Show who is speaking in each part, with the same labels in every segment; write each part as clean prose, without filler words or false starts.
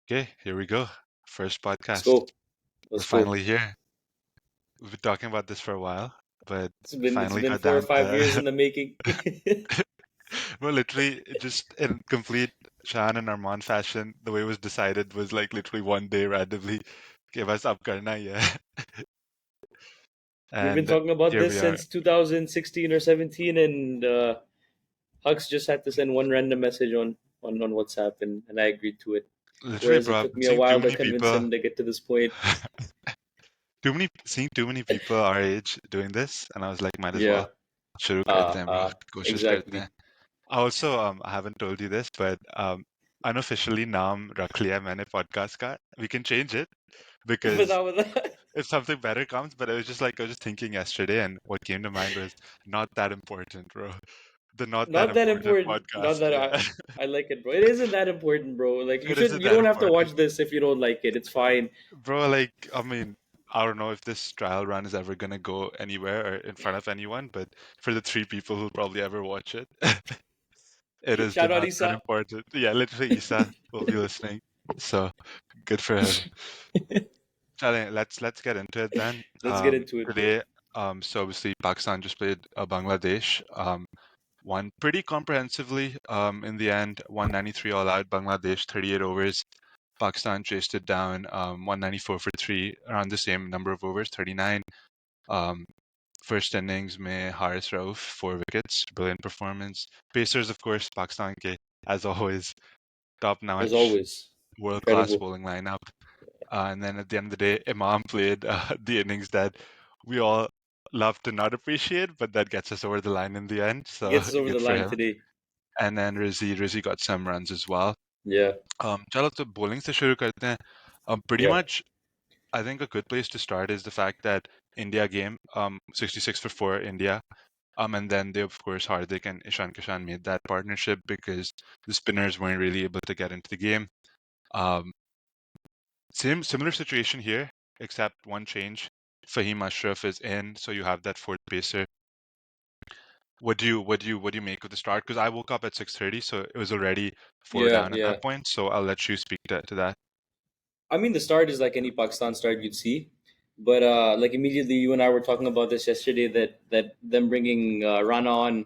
Speaker 1: Okay, here we go. First
Speaker 2: Let's
Speaker 1: podcast.
Speaker 2: go.
Speaker 1: We're
Speaker 2: Let's go.
Speaker 1: finally here. We've been talking about this for a while, but
Speaker 2: It's
Speaker 1: finally
Speaker 2: been
Speaker 1: got
Speaker 2: 4 or 5 years
Speaker 1: down.
Speaker 2: in the making.
Speaker 1: Well, literally, just in complete Shan and Arman fashion, the way it was decided was like literally one day randomly. Okay, bas ab karna hai hai.
Speaker 2: We've been
Speaker 1: And
Speaker 2: talking about
Speaker 1: here
Speaker 2: this
Speaker 1: we are.
Speaker 2: since 2016 or 17, and Hux just had to send one random message on WhatsApp, and I agreed to it.
Speaker 1: Literally,
Speaker 2: Whereas it
Speaker 1: bro, I've
Speaker 2: took
Speaker 1: been
Speaker 2: me a
Speaker 1: seeing too
Speaker 2: while to
Speaker 1: many
Speaker 2: convince
Speaker 1: people,
Speaker 2: him to get to this point.
Speaker 1: seeing too many people our age doing this, and I was like, might as well.
Speaker 2: Yeah.
Speaker 1: शुरू करते हैं, bro. कोशिश करते
Speaker 2: Exactly.
Speaker 1: हैं. Also, I haven't told you this, but unofficially नाम रख लिया मैंने podcast का. We can change it because
Speaker 2: Without that,
Speaker 1: if something better comes, but it was just like I was just thinking yesterday, and what came to mind was not that important, bro. The not that
Speaker 2: not that
Speaker 1: important
Speaker 2: important. Not
Speaker 1: podcast.
Speaker 2: that
Speaker 1: Yeah,
Speaker 2: I like it, bro. It isn't that important, bro. Like you
Speaker 1: it
Speaker 2: should.
Speaker 1: isn't
Speaker 2: You
Speaker 1: that
Speaker 2: don't have to
Speaker 1: important,
Speaker 2: watch this if you don't like it. It's fine.
Speaker 1: bro. Like, I mean, I don't know if this trial run is ever gonna go anywhere or in front of anyone, but for the three people who'll probably ever watch it, it is the
Speaker 2: Shout out
Speaker 1: not that
Speaker 2: Isa.
Speaker 1: important. Yeah, literally, Isa will be listening, so good for him. Chale, let's get into it then.
Speaker 2: Let's get into it, bro.
Speaker 1: Today, so obviously Pakistan just played Bangladesh. Won pretty comprehensively. In the end, 193 all out. Bangladesh 38 overs. Pakistan chased it down. 194 for three, around the same number of overs, 39. Um, First innings, में Haris Rauf 4 wickets, brilliant performance. Pacers, of course, Pakistan ke, as always, top
Speaker 2: As
Speaker 1: notch,
Speaker 2: always,
Speaker 1: world class
Speaker 2: incredible.
Speaker 1: bowling lineup. And then at the end of the day, Imam played the innings that we all love to not appreciate, but that gets us over the line in the end. So
Speaker 2: Gets us over the
Speaker 1: good for
Speaker 2: line
Speaker 1: him.
Speaker 2: today.
Speaker 1: And then Rizzi got some runs as well.
Speaker 2: Yeah,
Speaker 1: चलो तो bowling से शुरू करते हैं. Pretty
Speaker 2: yeah.
Speaker 1: much, I think a good place to start is the fact that India game, 66 for 4 India. And then they, of course, Hardik and Ishan Kishan made that partnership because the spinners weren't really able to get into the game. Um, similar situation here, except one change. Fahim Ashraf is in, so you have that fourth pacer. What do you make of the start? Because I woke up at 6:30, so it was already four
Speaker 2: Yeah,
Speaker 1: down at
Speaker 2: yeah.
Speaker 1: that point. So I'll let you speak to that.
Speaker 2: I mean, the start is like any Pakistan start you'd see, but like immediately you and I were talking about this yesterday that them bringing Rana on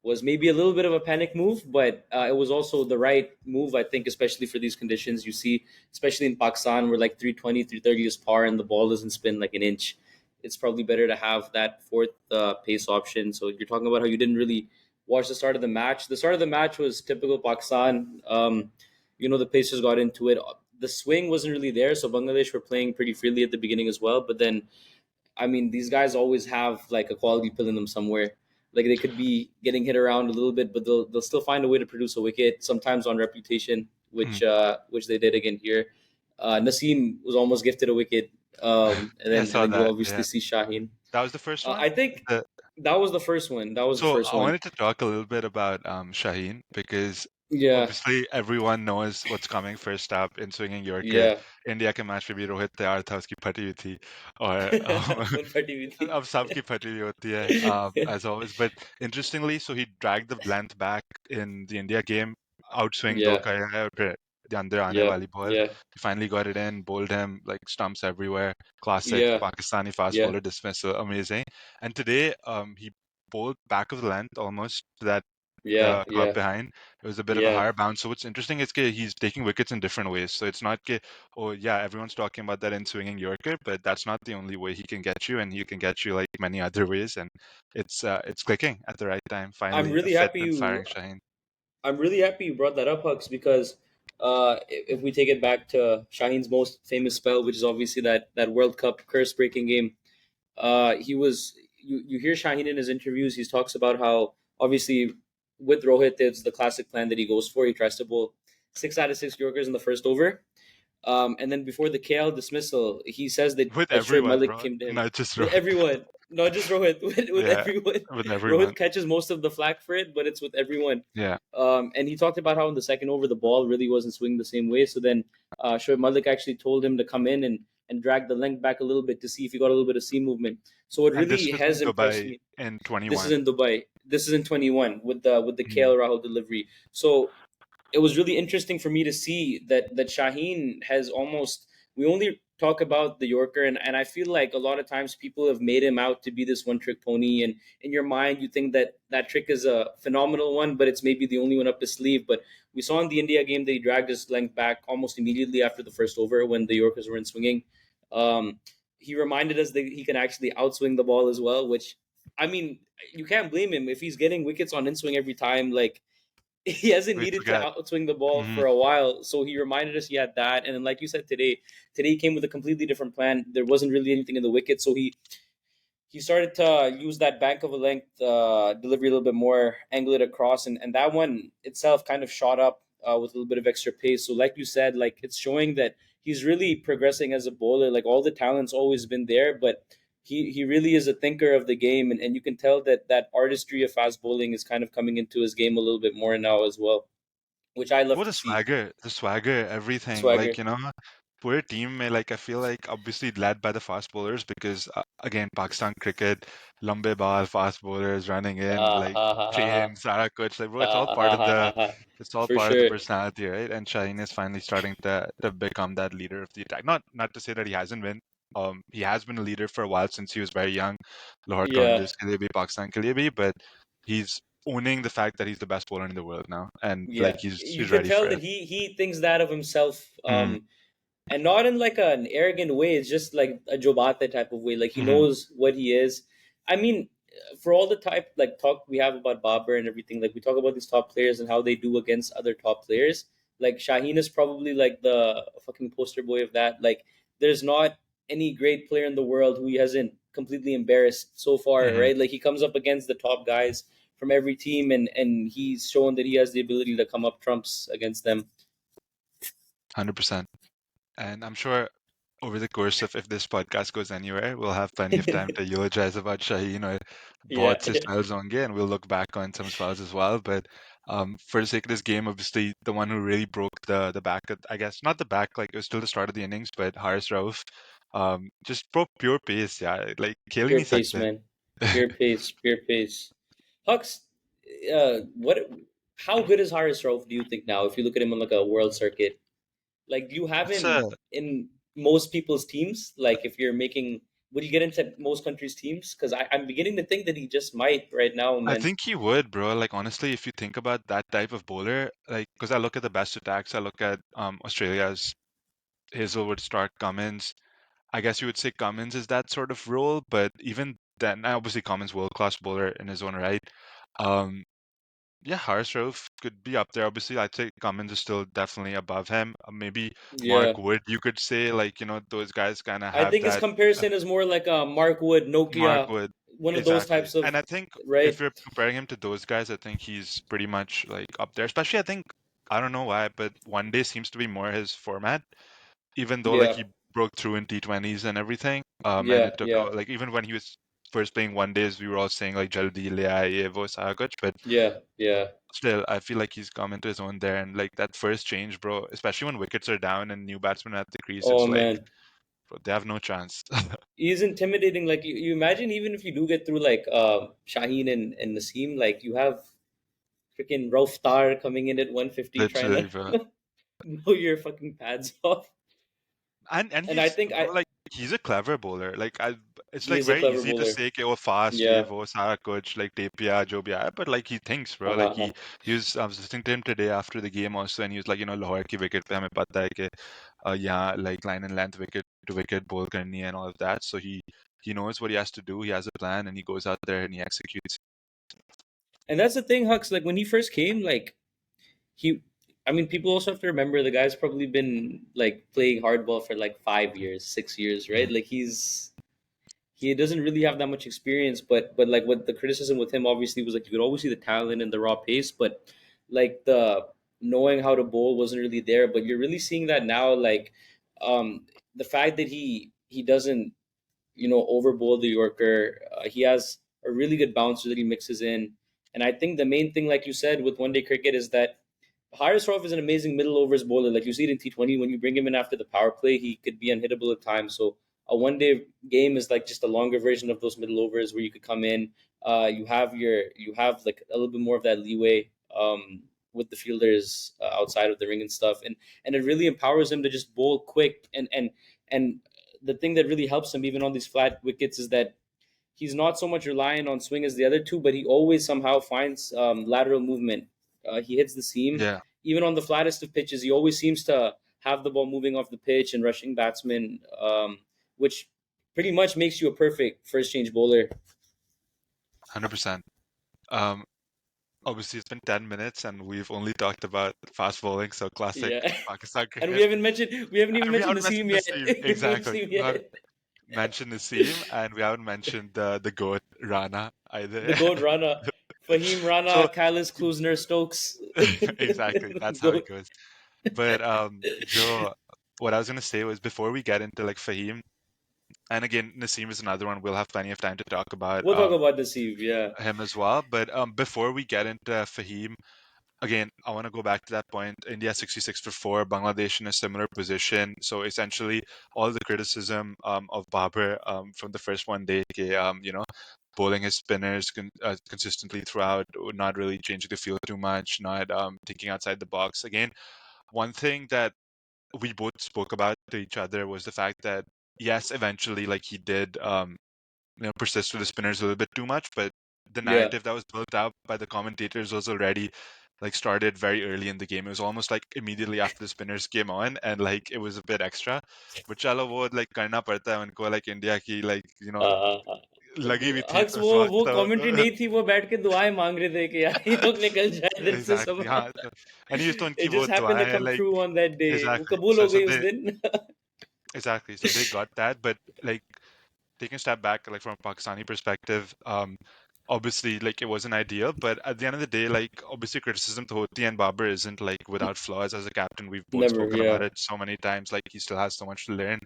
Speaker 2: was maybe a little bit of a panic move, but it was also the right move, I think, especially for these conditions. You see, especially in Pakistan, where like 320, 330 is par and the ball doesn't spin like an inch. It's probably better to have that fourth pace option. So you're talking about how you didn't really watch the start of the match. The start of the match was typical Pakistan. The Pacers got into it. The swing wasn't really there, so Bangladesh were playing pretty freely at the beginning as well. But then, I mean, these guys always have like a quality pill in them somewhere. Like they could be getting hit around a little bit, but they'll still find a way to produce a wicket. Sometimes on reputation,
Speaker 1: Hmm.
Speaker 2: which they did again here. Naseem was almost gifted a wicket, and
Speaker 1: Yeah, I
Speaker 2: then and
Speaker 1: saw
Speaker 2: then you
Speaker 1: that.
Speaker 2: obviously
Speaker 1: Yeah,
Speaker 2: see Shaheen.
Speaker 1: that was the first one.
Speaker 2: I think
Speaker 1: The
Speaker 2: that was the first one. That was the
Speaker 1: So
Speaker 2: first
Speaker 1: I
Speaker 2: one.
Speaker 1: wanted to talk a little bit about Shaheen because
Speaker 2: Yeah,
Speaker 1: obviously everyone knows what's coming first up in swinging Yorker.
Speaker 2: yeah.
Speaker 1: India के match में भी रोहित तैयार था उसकी फटी हुई थी और
Speaker 2: Full party with
Speaker 1: अब सबकी फटी हुई होती है
Speaker 2: you.
Speaker 1: as always. But interestingly, so he dragged the length back in the India game, outswing दो
Speaker 2: Yeah,
Speaker 1: किया है और फिर the अंदर आने
Speaker 2: yeah,
Speaker 1: वाली ball.
Speaker 2: yeah,
Speaker 1: He finally got it in, bowled him like stumps everywhere. Classic
Speaker 2: yeah,
Speaker 1: Pakistani fast
Speaker 2: yeah,
Speaker 1: bowler dismissal, amazing. And today, he bowled back of the length almost to that
Speaker 2: yeah,
Speaker 1: club
Speaker 2: yeah,
Speaker 1: behind. It was a bit of a
Speaker 2: yeah.
Speaker 1: higher bounce. So what's interesting is that he's taking wickets in different ways. So it's not that, oh yeah, everyone's talking about that in swinging Yorker, but that's not the only way he can get you, and he can get you like many other ways. And it's clicking at the right time.
Speaker 2: I'm
Speaker 1: Finally, a
Speaker 2: really
Speaker 1: fit
Speaker 2: happy
Speaker 1: and
Speaker 2: you.
Speaker 1: firing Shaheen.
Speaker 2: I'm really happy you brought that up, Hux, because if we take it back to Shaheen's most famous spell, which is obviously that World Cup curse-breaking game, he was. You hear Shaheen in his interviews. He talks about how obviously with Rohit, it's the classic plan that he goes for. He tries to bowl 6 out of 6 Yorkers in the first over. And then before the KL dismissal, he says that
Speaker 1: With
Speaker 2: Shoaib
Speaker 1: everyone,
Speaker 2: Malik
Speaker 1: bro,
Speaker 2: came to him
Speaker 1: not just
Speaker 2: with
Speaker 1: Rohit.
Speaker 2: everyone, not just Rohit, with
Speaker 1: Yeah,
Speaker 2: everyone.
Speaker 1: with
Speaker 2: Rohit
Speaker 1: everyone.
Speaker 2: catches most of the flack for it, but it's with everyone.
Speaker 1: Yeah,
Speaker 2: And he talked about how in the second over the ball really wasn't swinging the same way. So then Shoaib Malik actually told him to come in and drag the length back a little bit to see if he got a little bit of seam movement. So what
Speaker 1: and this
Speaker 2: really
Speaker 1: was
Speaker 2: has
Speaker 1: in
Speaker 2: impressed
Speaker 1: Dubai
Speaker 2: me.
Speaker 1: in
Speaker 2: This is
Speaker 1: 21.
Speaker 2: in Dubai. This is in 21 with the
Speaker 1: Mm.
Speaker 2: KL Rahul delivery. So it was really interesting for me to see that Shaheen has almost, we only talk about the Yorker, and I feel like a lot of times people have made him out to be this one trick pony, and in your mind you think that that trick is a phenomenal one, but it's maybe the only one up his sleeve. But we saw in the India game that he dragged his length back almost immediately after the first over when the Yorkers were in swinging. Um, he reminded us that he can actually outswing the ball as well, which, I mean, you can't blame him if he's getting wickets on in swing every time. Like, he hasn't
Speaker 1: We
Speaker 2: needed to
Speaker 1: forget.
Speaker 2: outswing the ball
Speaker 1: Hmm.
Speaker 2: for a while. So he reminded us he had that. And then, like you said today he came with a completely different plan. There wasn't really anything in the wicket, so he started to use that bank of a length delivery a little bit more, angle it across, and that one itself kind of shot up with a little bit of extra pace. So, like you said, like it's showing that he's really progressing as a bowler. Like all the talent's always been there, but he really is a thinker of the game, and you can tell that that artistry of fast bowling is kind of coming into his game a little bit more now as well, which I love
Speaker 1: What
Speaker 2: to see.
Speaker 1: the swagger, everything.
Speaker 2: Swagger.
Speaker 1: Like, पूरे team में, like I feel like obviously led by the fast bowlers because again Pakistan cricket, lambe ball, fast bowlers running in,
Speaker 2: Ah,
Speaker 1: like
Speaker 2: ha, ha, ha, ha.
Speaker 1: train, Sara coach, like bro,
Speaker 2: Ah, ha, ha, ha, ha.
Speaker 1: it's all
Speaker 2: For
Speaker 1: part of the
Speaker 2: sure.
Speaker 1: personality, right? And Shaheen is finally starting to become that leader of the attack. Not to say that he hasn't been. He has been a leader for a while since he was very young, Lahore
Speaker 2: Yeah.
Speaker 1: Qalandars ke liye bhi, Pakistan ke liye bhi, but he's owning the fact that he's the best bowler in the world now, and
Speaker 2: Yeah,
Speaker 1: like
Speaker 2: you
Speaker 1: he's
Speaker 2: could
Speaker 1: ready
Speaker 2: tell
Speaker 1: for
Speaker 2: that
Speaker 1: it.
Speaker 2: he thinks that of himself,
Speaker 1: Mm,
Speaker 2: and not in like an arrogant way. It's just like a Jobate type of way. Like he
Speaker 1: mhm,
Speaker 2: knows what he is. I mean, for all the type like talk we have about Babar and everything, like we talk about these top players and how they do against other top players. Like Shaheen is probably like the fucking poster boy of that. Like there's not any great player in the world who he hasn't completely embarrassed so far,
Speaker 1: mhm,
Speaker 2: right? Like he comes up against the top guys from every team, and he's shown that he has the ability to come up trumps against them.
Speaker 1: 100%. And I'm sure over the course of if this podcast goes anywhere, we'll have plenty of time to eulogize about Shaheen or
Speaker 2: Yeah,
Speaker 1: बहुत से spells होंगे, and we'll look back on some spells as well. But for the sake of this game, obviously the one who really broke the back, I guess not the back, like it was still the start of the innings, but Haris Rauf, just broke pure pace. Yeah, like खेल ही
Speaker 2: pure
Speaker 1: नहीं
Speaker 2: pace,
Speaker 1: सकते.
Speaker 2: man. Pure pace, pure pace. Hux, what? How good is Haris Rauf? Do you think now? If you look at him on like a world circuit, like do you have
Speaker 1: That's
Speaker 2: him in most people's teams? Like if you're making, would you get into most countries' teams? Because I'm beginning to think that he just might right now,
Speaker 1: I
Speaker 2: man.
Speaker 1: think he would, bro. Like honestly, if you think about that type of bowler, like because I look at the best attacks, I look at Australia's Hazelwood, Stark, Cummins. I guess you would say Cummins is that sort of role, but even then, obviously Cummins world class bowler in his own right. Um, yeah, Harshrove could be up there. Obviously, I'd say Cummins is still definitely above him. Maybe
Speaker 2: Yeah,
Speaker 1: Mark Wood, you could say, like those guys kind of
Speaker 2: I
Speaker 1: have
Speaker 2: think his
Speaker 1: that.
Speaker 2: comparison is more like a Mark Wood,
Speaker 1: Mark
Speaker 2: Nokia,
Speaker 1: Wood,
Speaker 2: one of those
Speaker 1: exactly.
Speaker 2: types of,
Speaker 1: And I think
Speaker 2: right?
Speaker 1: if you're comparing him to those guys, I think he's pretty much like up there. Especially, I think I don't know why, but one day seems to be more his format. Even though like
Speaker 2: Yeah,
Speaker 1: he broke through in T20s and everything, and
Speaker 2: yeah,
Speaker 1: it took
Speaker 2: yeah,
Speaker 1: like even when he was first playing one days, we were all saying like Jaldi le aaye, ye wo sara kuch, but
Speaker 2: yeah, yeah.
Speaker 1: still, I feel like he's come into his own there, and like that first change, bro, especially when wickets are down and new batsmen are at the crease,
Speaker 2: Oh
Speaker 1: it's like,
Speaker 2: man,
Speaker 1: bro, they have no chance.
Speaker 2: he's intimidating. Like you imagine, even if you do get through like Shaheen and Naseem, like you have freaking Rauf Tar coming in at 150 trying
Speaker 1: Literally,
Speaker 2: to
Speaker 1: bro.
Speaker 2: blow your fucking pads off.
Speaker 1: And
Speaker 2: And I
Speaker 1: he's
Speaker 2: think
Speaker 1: bro,
Speaker 2: I
Speaker 1: like he's a clever bowler. Like it's
Speaker 2: he
Speaker 1: like
Speaker 2: is a
Speaker 1: very
Speaker 2: clever
Speaker 1: easy to
Speaker 2: bowler.
Speaker 1: say कि वो fast ये
Speaker 2: Yeah.
Speaker 1: वो सारा कुछ like टेपिया जो भी आया, but like he thinks, bro. Like
Speaker 2: Uh-huh.
Speaker 1: he was I was listening to him today after the game also, and he was like, Lahore की wicket पे हमें पता है कि यहाँ like line and length wicket to wicket bowl करनी है and all of that. So he knows what he has to do. He has a plan, and he goes out there and he executes.
Speaker 2: And that's the thing, Hux. Like when he first came, like he, I mean, people also have to remember the guy's probably been like playing hardball for like 5 years, 6 years, right?
Speaker 1: Mhm.
Speaker 2: Like he doesn't really have that much experience, but like what the criticism with him obviously was like you could always see the talent and the raw pace, but like the knowing how to bowl wasn't really there. But you're really seeing that now, like the fact that he doesn't over bowl the Yorker. He has a really good bouncer that he mixes in, and I think the main thing, like you said, with one day cricket is that Haris Rauf is an amazing middle overs bowler. Like you see it in T20, when you bring him in after the power play, he could be unhittable at times. So a one day game is like just a longer version of those middle overs where you could come in. You have like a little bit more of that leeway. with the fielders outside of the ring and stuff, and it really empowers him to just bowl quick. And the thing that really helps him even on these flat wickets is that he's not so much reliant on swing as the other two, but he always somehow finds lateral movement. He hits the seam
Speaker 1: Yeah,
Speaker 2: even on the flattest of pitches. He always seems to have the ball moving off the pitch and rushing batsmen, which pretty much makes you a perfect first change bowler.
Speaker 1: 100%. Um, Obviously, it's been 10 minutes and we've only talked about fast bowling, so classic
Speaker 2: Yeah.
Speaker 1: Pakistan
Speaker 2: And
Speaker 1: cricket.
Speaker 2: we haven't even
Speaker 1: And we
Speaker 2: mentioned
Speaker 1: haven't
Speaker 2: the seam
Speaker 1: mentioned the
Speaker 2: yet.
Speaker 1: seam.
Speaker 2: We haven't mentioned the
Speaker 1: Exactly.
Speaker 2: seam
Speaker 1: We haven't
Speaker 2: yet.
Speaker 1: mentioned the seam and we haven't mentioned the GOAT Rana
Speaker 2: The
Speaker 1: either.
Speaker 2: goat Rana, Fahim
Speaker 1: So,
Speaker 2: Rana, Kailas Klusner, Stokes.
Speaker 1: exactly,
Speaker 2: The
Speaker 1: that's how it
Speaker 2: goat.
Speaker 1: goes. But Joe, what I was gonna say was before we get into like Fahim, and again, Naseem is another one we'll have plenty of time to talk about
Speaker 2: We'll talk about the seam. Yeah,
Speaker 1: him as well. But before we get into Fahim, again, I want to go back to that point. India 66 for 4, Bangladesh in a similar position. So essentially, all the criticism of Babar from the first one day, bowling his spinners consistently throughout, not really changing the field too much, not thinking outside the box. Again, one thing that we both spoke about to each other was the fact that yes, eventually, like he did, persist with the spinners a little bit too much, but the
Speaker 2: yeah.
Speaker 1: narrative that was built up by the commentators was already like started very early in the game. It was almost like immediately after the spinners came on, and like it was a bit extra. But चलो वो like करना पड़ता है उनको like India की like लगी हुई थी
Speaker 2: हक्स
Speaker 1: तो
Speaker 2: वो
Speaker 1: उस वक्त
Speaker 2: वो कमेंट्री
Speaker 1: तो
Speaker 2: नहीं थी, वो बैठ के दुआएं मांग रहे थे कि यार ये लोग निकल जाए दिल से सब.
Speaker 1: exactly हाँ तो and तो उनकी
Speaker 2: It
Speaker 1: वो
Speaker 2: just happened to
Speaker 1: दुआएं
Speaker 2: come
Speaker 1: like
Speaker 2: true on that day. वो
Speaker 1: exactly
Speaker 2: कबूल
Speaker 1: so
Speaker 2: हो
Speaker 1: so
Speaker 2: गई उस
Speaker 1: they
Speaker 2: दिन.
Speaker 1: exactly so they got that but like taking a step back, like from a Pakistani perspective, obviously, like it wasn't ideal, but at the end of the day, like obviously criticism to hoti and Babar isn't like without flaws as a captain. We've both
Speaker 2: Never.
Speaker 1: spoken about
Speaker 2: Yeah.
Speaker 1: it so many times. Like he still has so much to learn,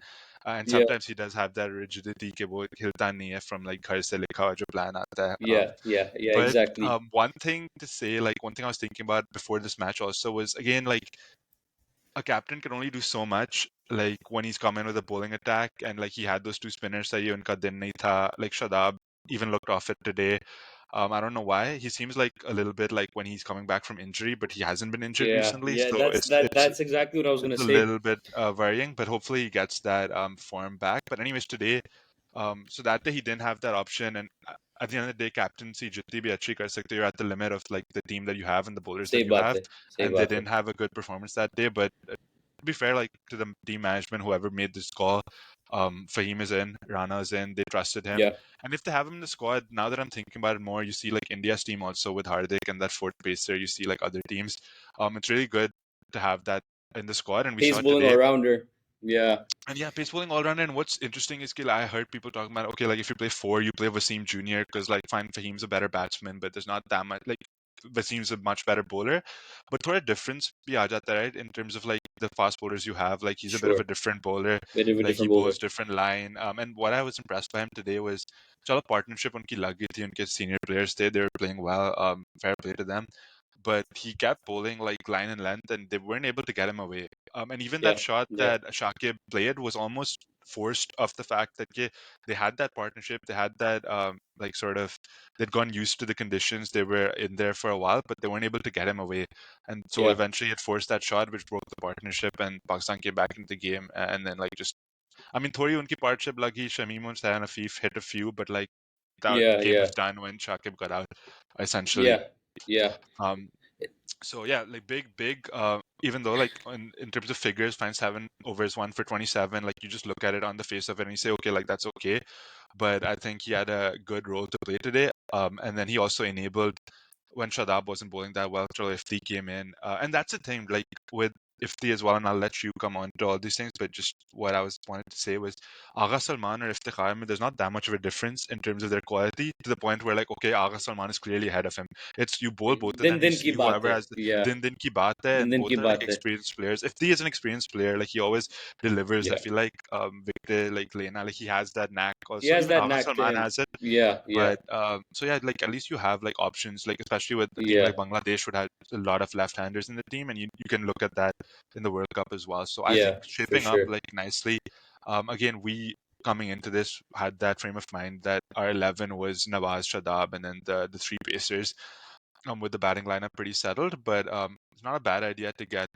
Speaker 1: and
Speaker 2: Yeah.
Speaker 1: sometimes he does have that rigidity कि वो हिलता नहीं है from like घर से लिखा हुआ जो plan आता है.
Speaker 2: Yeah. Yeah. Yeah.
Speaker 1: But
Speaker 2: Exactly.
Speaker 1: one thing to say, like one thing I was thinking about before this match also was again like a captain can only do so much like when he's coming with a bowling attack and like he had those two spinners that unka din nahi tha like Shadab even looked off it today. I don't know why he seems like a little bit like when he's coming back from injury but he hasn't been injured
Speaker 2: Yeah.
Speaker 1: recently
Speaker 2: Yeah.
Speaker 1: so
Speaker 2: That's that's exactly what I was
Speaker 1: it's
Speaker 2: gonna
Speaker 1: a
Speaker 2: say.
Speaker 1: little bit worrying but hopefully he gets that form back but anyways today so that day he didn't have that option and at the end of the day captaincy jitni bhi achhi kar sakte ho, you're at the limit of like the team that you have and the bowlers
Speaker 2: सही
Speaker 1: that you
Speaker 2: बात
Speaker 1: have
Speaker 2: है. सही
Speaker 1: and they
Speaker 2: बात है.
Speaker 1: didn't have a good performance that day but to be fair, like to the team management, whoever made this call, Fahim is in, Rana is in, they trusted him.
Speaker 2: Yeah.
Speaker 1: And if they have him in the squad, now that I'm thinking about it more, you see like India's team also with Hardik and that fourth pacer, you see like other teams. It's really good to have that in the squad, and we
Speaker 2: Pace
Speaker 1: saw it
Speaker 2: bowling
Speaker 1: today.
Speaker 2: all rounder. Yeah.
Speaker 1: And yeah, pace bowling all around. And what's interesting is I heard people talking about okay, like if you play four, you play Wasim Junior because like fine, Fahim's a better batsman, but there's not that much like Wasim's a much better bowler. But thoda difference bhi aa jata, right? In terms of like the fast bowlers you have, like he's a bit of
Speaker 2: Sure.
Speaker 1: a different bowler.
Speaker 2: Very
Speaker 1: Like he
Speaker 2: different bowler.
Speaker 1: bowls different line. And what I was impressed by him today was chala partnership unki lag gayi thi, unke senior players they were playing well. Fair play to them. But he kept bowling like line and length, and they weren't able to get him away. And even that
Speaker 2: Yeah.
Speaker 1: shot
Speaker 2: Yeah.
Speaker 1: that Shakib played was almost forced off the fact that they had that partnership, they had that like sort of they'd gone used to the conditions, they were in there for a while, but they weren't able to get him away, and so
Speaker 2: Yeah.
Speaker 1: eventually it forced that shot, which broke the partnership, and Pakistan came back into the game, and then like just I mean, thori unki partnership lagi, Shamim and Sayan Afif hit a few, but like that
Speaker 2: Yeah.
Speaker 1: game
Speaker 2: Yeah.
Speaker 1: was done when Shakib got out, essentially.
Speaker 2: Yeah. Yeah.
Speaker 1: Um, so yeah, like big. Even though like in terms of figures, Fine 7 overs, 1 for 27. Like you just look at it on the face of it and you say, okay, like that's okay. But I think he had a good role to play today. And then he also enabled when Shadab wasn't bowling that well. So Ifti came in, and that's the thing. Like with Ifti as well, and I'll let you come on to all these things. But just what I was wanted to say was, Agha Salman or Iftikhar, I mean, there's not that much of a difference in terms of their quality to the point where like, okay, Agha Salman is clearly ahead of him. It's you bowl both of
Speaker 2: दिन
Speaker 1: them, you
Speaker 2: दिन की
Speaker 1: see
Speaker 2: बात
Speaker 1: whoever
Speaker 2: है.
Speaker 1: has
Speaker 2: Yeah.
Speaker 1: din ki baat hai,
Speaker 2: दिन
Speaker 1: and
Speaker 2: दिन
Speaker 1: both
Speaker 2: की
Speaker 1: are like
Speaker 2: बात है.
Speaker 1: experienced players. Ifti is an experienced player, like he always delivers. I
Speaker 2: Yeah.
Speaker 1: feel like Victor, like Lena, like he has that knack.
Speaker 2: He
Speaker 1: Also,
Speaker 2: has
Speaker 1: even
Speaker 2: that
Speaker 1: Agha
Speaker 2: knack to
Speaker 1: Salman
Speaker 2: him.
Speaker 1: has it.
Speaker 2: Yeah. Yeah.
Speaker 1: But so yeah, like at least you have like options, like especially with a team
Speaker 2: Yeah.
Speaker 1: like Bangladesh would have a lot of left-handers in the team, and you can look at that in the World Cup as well. So I think
Speaker 2: Yeah. For
Speaker 1: shaping up
Speaker 2: sure.
Speaker 1: like nicely. Again, we coming into this had that frame of mind that our 11 was Nawaz Shadab and then the three pacers. with the batting lineup pretty settled, but it's not a bad idea to get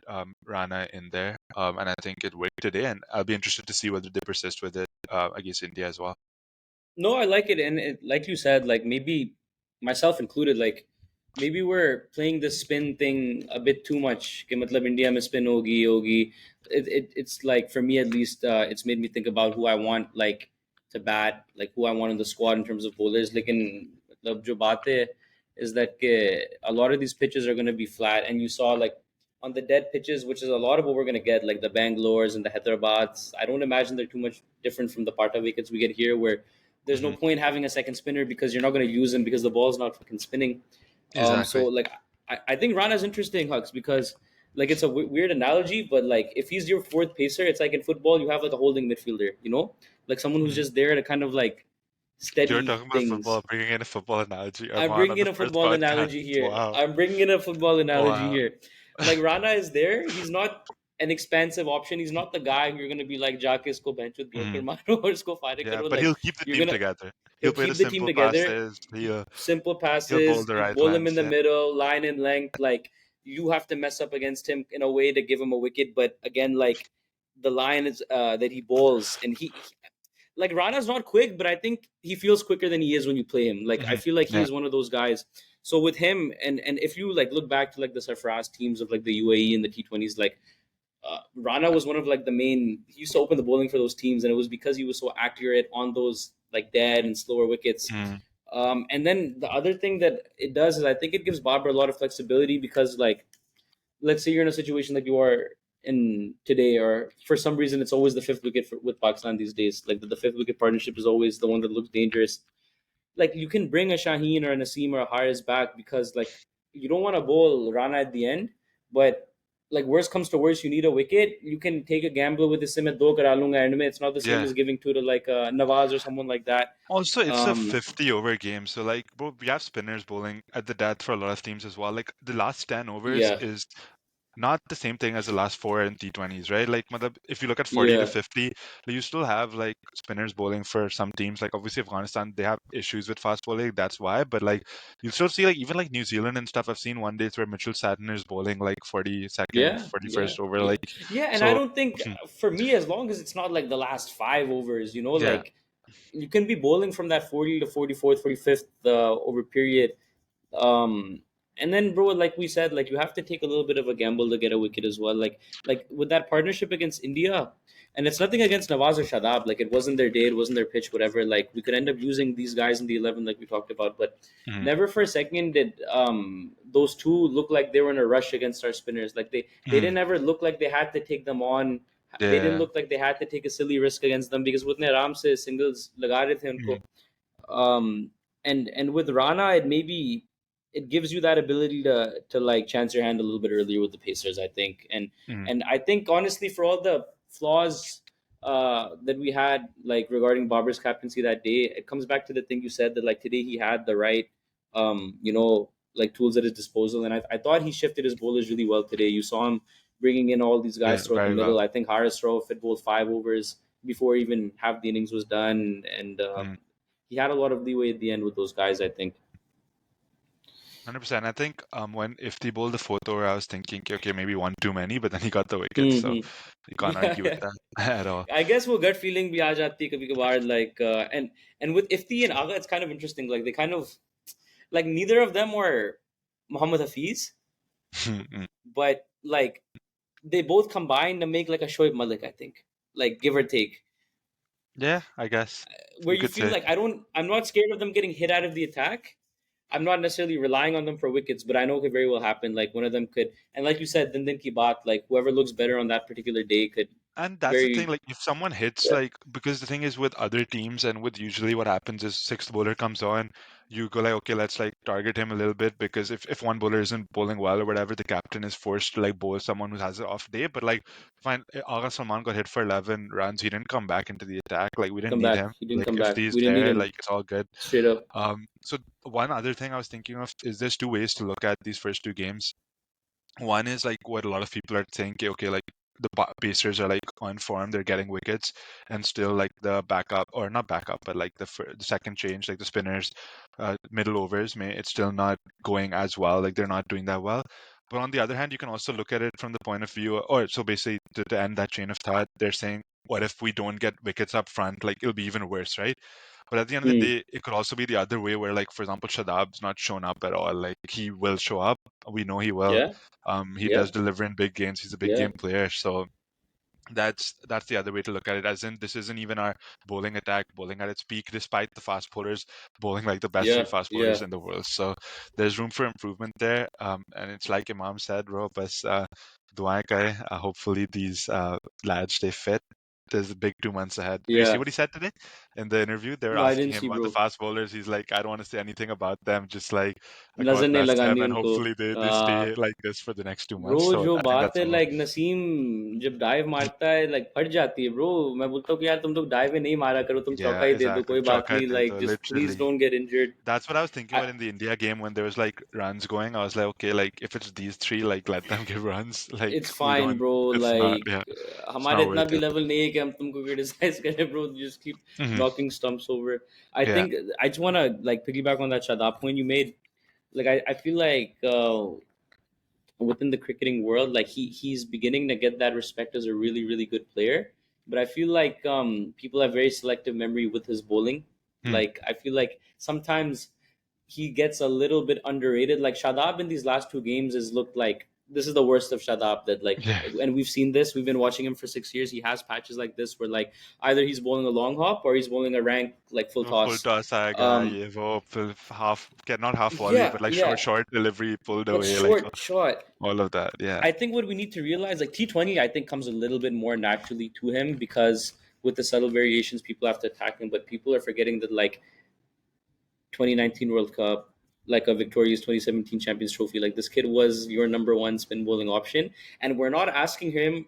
Speaker 1: Rana in there. And I think it worked today, and I'll be interested to see whether they persist with it against India as well.
Speaker 2: No, I like it, and like you said, like maybe myself included, like maybe we're playing the spin thing a bit too much. कि मतलब India में spin होगी. It's like for me at least, it's made me think about who I want like to bat, like who I want in the squad in terms of bowlers. लेकिन मतलब जो बात है is that a lot of these pitches are going to be flat, and you saw like on the dead pitches, which is a lot of what we're going to get, like the Bangalore's and the Hyderabad's. I don't imagine they're too much different from the Pata wickets we get here, where there's no
Speaker 1: Hmm.
Speaker 2: point having a second spinner because you're not going to use him because the ball's not fucking spinning. So
Speaker 1: Exactly.
Speaker 2: like I think Rana's interesting, Hux, because like it's a weird analogy, but like if he's your fourth pacer, it's like in football you have like a holding midfielder, like someone who's
Speaker 1: Hmm.
Speaker 2: just there to kind of like
Speaker 1: You're
Speaker 2: steady
Speaker 1: talking about
Speaker 2: things.
Speaker 1: football, bringing in a football analogy,
Speaker 2: I'm
Speaker 1: Arman, on
Speaker 2: bringing
Speaker 1: the
Speaker 2: in a
Speaker 1: first
Speaker 2: football
Speaker 1: podcast.
Speaker 2: analogy here.
Speaker 1: Wow.
Speaker 2: I'm bringing in a football analogy
Speaker 1: Wow.
Speaker 2: here. Like Rana is there. He's not an expansive option. He's not the guy who you're gonna be like जाके इसको bench
Speaker 1: Hmm.
Speaker 2: blocker मारो और इसको fire
Speaker 1: Yeah,
Speaker 2: करो.
Speaker 1: but
Speaker 2: Like
Speaker 1: he'll keep the
Speaker 2: you're
Speaker 1: team
Speaker 2: gonna
Speaker 1: together.
Speaker 2: he'll
Speaker 1: He'll play the
Speaker 2: keep the team
Speaker 1: simple
Speaker 2: together.
Speaker 1: passes.
Speaker 2: Simple
Speaker 1: He'll bowl
Speaker 2: passes.
Speaker 1: the
Speaker 2: You
Speaker 1: right
Speaker 2: bowl him in
Speaker 1: lengths.
Speaker 2: the
Speaker 1: Yeah.
Speaker 2: middle, line in length. Like you have to mess up against him in a way to give him a wicket. But again, like the line is that he bowls, and like Rana's not quick, but I think he feels quicker than he is when you play him. Like I
Speaker 1: Hmm.
Speaker 2: feel like he
Speaker 1: Yeah.
Speaker 2: is one of those guys. So with him, and if you like look back to like the Sarfaraz teams of like the UAE and the T20s, like Rana was one of like the main. He used to open the bowling for those teams, and it was because he was so accurate on those like dead and slower wickets.
Speaker 1: Mm.
Speaker 2: And then the other thing that it does is I think it gives Babur a lot of flexibility because like let's say you're in a situation like you are in today, or for some reason it's always the fifth wicket with Pakistan these days. Like the fifth wicket partnership is always the one that looks dangerous. Like you can bring a Shaheen or a Naseem or a Haris back because like you don't want to bowl Rana at the end, but like worst comes to worst, you need a wicket. You can take a gamble with the Simit do kara lunga end mein. It's not the same
Speaker 1: Yeah.
Speaker 2: as giving two to like Nawaz or someone like that.
Speaker 1: Also, it's a
Speaker 2: Um,
Speaker 1: 50 over game. So, like, bro, we have spinners bowling at the death for a lot of teams as well. Like, the last 10 overs
Speaker 2: yeah,
Speaker 1: is not the same thing as the last four in T20s, right? Like, matlab, if you look at 40 to
Speaker 2: yeah,
Speaker 1: 50, you still have like spinners bowling for some teams. Like, obviously, Afghanistan, they have issues with fast bowling. That's why. But, like, you still see, like, even like New Zealand and stuff. I've seen one days where Mitchell Sattner is bowling like 42nd,
Speaker 2: yeah,
Speaker 1: 41st over.
Speaker 2: yeah,
Speaker 1: Like,
Speaker 2: yeah. And I
Speaker 1: so,
Speaker 2: don't think for me, as long as it's not like the last five overs,
Speaker 1: yeah.
Speaker 2: like you can be bowling from that 40 to 44th, 45th over period. Um, and then, bro, like we said, like you have to take a little bit of a gamble to get a wicket as well. Like with that partnership against India, and it's nothing against Nawaz or Shadab. Like it wasn't their day, it wasn't their pitch, whatever. Like we could end up using these guys in the 11, like we talked about. But
Speaker 1: Mhm.
Speaker 2: never for a second did those two look like they were in a rush against our spinners. Like they
Speaker 1: Mhm.
Speaker 2: didn't ever look like they had to take them on. They didn't
Speaker 1: Yeah.
Speaker 2: look like they had to take a silly risk against them because with आराम से singles लगा रहे थे उनको.
Speaker 1: Mhm.
Speaker 2: um and with Rana it maybe it gives you that ability to like chance your hand a little bit earlier with the Pacers, I think.
Speaker 1: Mhm.
Speaker 2: And I think honestly for all the flaws that we had like regarding Barber's captaincy that day, it comes back to the thing you said that like today he had the right like tools at his disposal, and I thought he shifted his bowlers really well today. You saw him bringing in all these
Speaker 1: Yeah,
Speaker 2: guys throughout the
Speaker 1: very well.
Speaker 2: middle. I think Haris Stroll fit bowled 5 overs before even half the innings was done, and
Speaker 1: Mhm.
Speaker 2: he had a lot of leeway at the end with those guys, I think.
Speaker 1: 100%. I think when if they bowled the fourth over, I was thinking, okay, maybe one too many, but then he got the wicket, so
Speaker 2: Hmm.
Speaker 1: you can't
Speaker 2: Yeah,
Speaker 1: argue with
Speaker 2: yeah.
Speaker 1: that at all.
Speaker 2: I guess वो gut feeling भी आ जाती है कभी कभार like and with Ifti and Aga it's kind of interesting, like they kind of like neither of them were Muhammad Hafiz,
Speaker 1: Mm.
Speaker 2: but like they both combined to make like a Shoaib Malik, I think, like give or take,
Speaker 1: Yeah, I guess
Speaker 2: where
Speaker 1: you
Speaker 2: you
Speaker 1: could
Speaker 2: feel
Speaker 1: say.
Speaker 2: like I'm not scared of them getting hit out of the attack. I'm not necessarily relying on them for wickets, but I know it could very well happen. Like one of them could, and like you said, then ki baat, like whoever looks better on that particular day could
Speaker 1: And that's the thing,
Speaker 2: very
Speaker 1: like if someone hits,
Speaker 2: yeah,
Speaker 1: like because the thing is with other teams and with usually what happens is sixth bowler comes on, you go like, okay, let's like target him a little bit because if one bowler isn't bowling well or whatever, the captain is forced to like bowl someone who has an off day. But like, fine, Agha Salman got hit for 11 runs. He didn't come back into the attack. Like we didn't
Speaker 2: come
Speaker 1: need
Speaker 2: back.
Speaker 1: him.
Speaker 2: He didn't
Speaker 1: Like
Speaker 2: come
Speaker 1: if
Speaker 2: back.
Speaker 1: he's
Speaker 2: We didn't need
Speaker 1: there,
Speaker 2: him
Speaker 1: like it's all good.
Speaker 2: straight up.
Speaker 1: So one other thing I was thinking of is there's two ways to look at these first two games. One is like what a lot of people are saying, okay, like the Pacers are like on form, they're getting wickets, and still like the backup or not backup, but like the second change, like the spinners, middle overs, it's still not going as well. Like they're not doing that well. But on the other hand, you can also look at it from the point of view, or so basically to end that chain of thought, they're saying, what if we don't get wickets up front? Like it'll be even worse, right? But at the end of the
Speaker 2: Hmm.
Speaker 1: day, it could also be the other way where, like, for example, Shadab's not shown up at all. Like he will show up. We know he will.
Speaker 2: Yeah.
Speaker 1: He
Speaker 2: Yeah.
Speaker 1: does deliver in big games. He's a big
Speaker 2: Yeah.
Speaker 1: game player. So that's the other way to look at it. As in, this isn't even our bowling attack bowling at its peak, despite the fast bowlers bowling like the best three
Speaker 2: Yeah.
Speaker 1: fast bowlers
Speaker 2: Yeah.
Speaker 1: in the world. So there's room for improvement there. And it's like Imam said, bro, bas duaएं करें. Hopefully these lads stay fit. There's a big 2 months ahead. You see
Speaker 2: Yeah.
Speaker 1: what he said today in the interview? They were
Speaker 2: No, I
Speaker 1: asking
Speaker 2: didn't
Speaker 1: him
Speaker 2: see,
Speaker 1: about the
Speaker 2: bro.
Speaker 1: fast bowlers. He's like, I don't want to say anything about them. Just like God
Speaker 2: नजर नहीं
Speaker 1: bless them,
Speaker 2: लगानी
Speaker 1: and
Speaker 2: उनको.
Speaker 1: hopefully they stay like this for the next 2 months.
Speaker 2: Bro
Speaker 1: So
Speaker 2: जो
Speaker 1: I think
Speaker 2: बात
Speaker 1: that's
Speaker 2: है
Speaker 1: all.
Speaker 2: Like Naseem जब dive मारता है लाइक फट जाती है ब्रो. मैं बोलता हूँ कि यार तुम लोग डाइव नहीं मारा करो, तुम
Speaker 1: Yeah,
Speaker 2: चौका ही दे दो,
Speaker 1: exactly.
Speaker 2: कोई बात
Speaker 1: Chauka
Speaker 2: नहीं,
Speaker 1: de
Speaker 2: like
Speaker 1: do,
Speaker 2: just please
Speaker 1: literally.
Speaker 2: Don't get injured.
Speaker 1: That's what I was thinking
Speaker 2: I,
Speaker 1: about in the India game when there was like runs going. I was like, okay, like if it's these three, like let them give runs. Like
Speaker 2: it's
Speaker 1: we
Speaker 2: fine
Speaker 1: don't.
Speaker 2: bro,
Speaker 1: It's not.
Speaker 2: like
Speaker 1: Yeah, it's
Speaker 2: हमारे
Speaker 1: not
Speaker 2: इतना
Speaker 1: worth
Speaker 2: भी
Speaker 1: it.
Speaker 2: Level नहीं है कि हम तुमको criticise करें bro. Just keep
Speaker 1: Hmm.
Speaker 2: knocking stumps over. I
Speaker 1: Yeah.
Speaker 2: think I just want to like piggyback on that Shadab point you made. Like I feel like within the cricketing world, like he's beginning to get that respect as a really really good player. But I feel like people have very selective memory with his bowling.
Speaker 1: Hmm.
Speaker 2: Like I feel like sometimes he gets a little bit underrated. Like Shadab in these last two games has looked like this is the worst of Shadab that like,
Speaker 1: Yeah.
Speaker 2: and we've seen this. We've been watching him for 6 years. He has patches like this where like either he's bowling a long hop or he's bowling a rank like full
Speaker 1: वो full
Speaker 2: toss.
Speaker 1: toss आएगा
Speaker 2: Um,
Speaker 1: ये वो फिर half not half volley
Speaker 2: yeah,
Speaker 1: but like
Speaker 2: yeah,
Speaker 1: short delivery pulled
Speaker 2: but
Speaker 1: away like
Speaker 2: short, short.
Speaker 1: all of that. Yeah.
Speaker 2: I think what we need to realize, like T20, I think comes a little bit more naturally to him because with the subtle variations, people have to attack him. But people are forgetting that like 2019 World Cup, like a victorious 2017 Champions Trophy, like this kid was your number one spin bowling option, and we're not asking him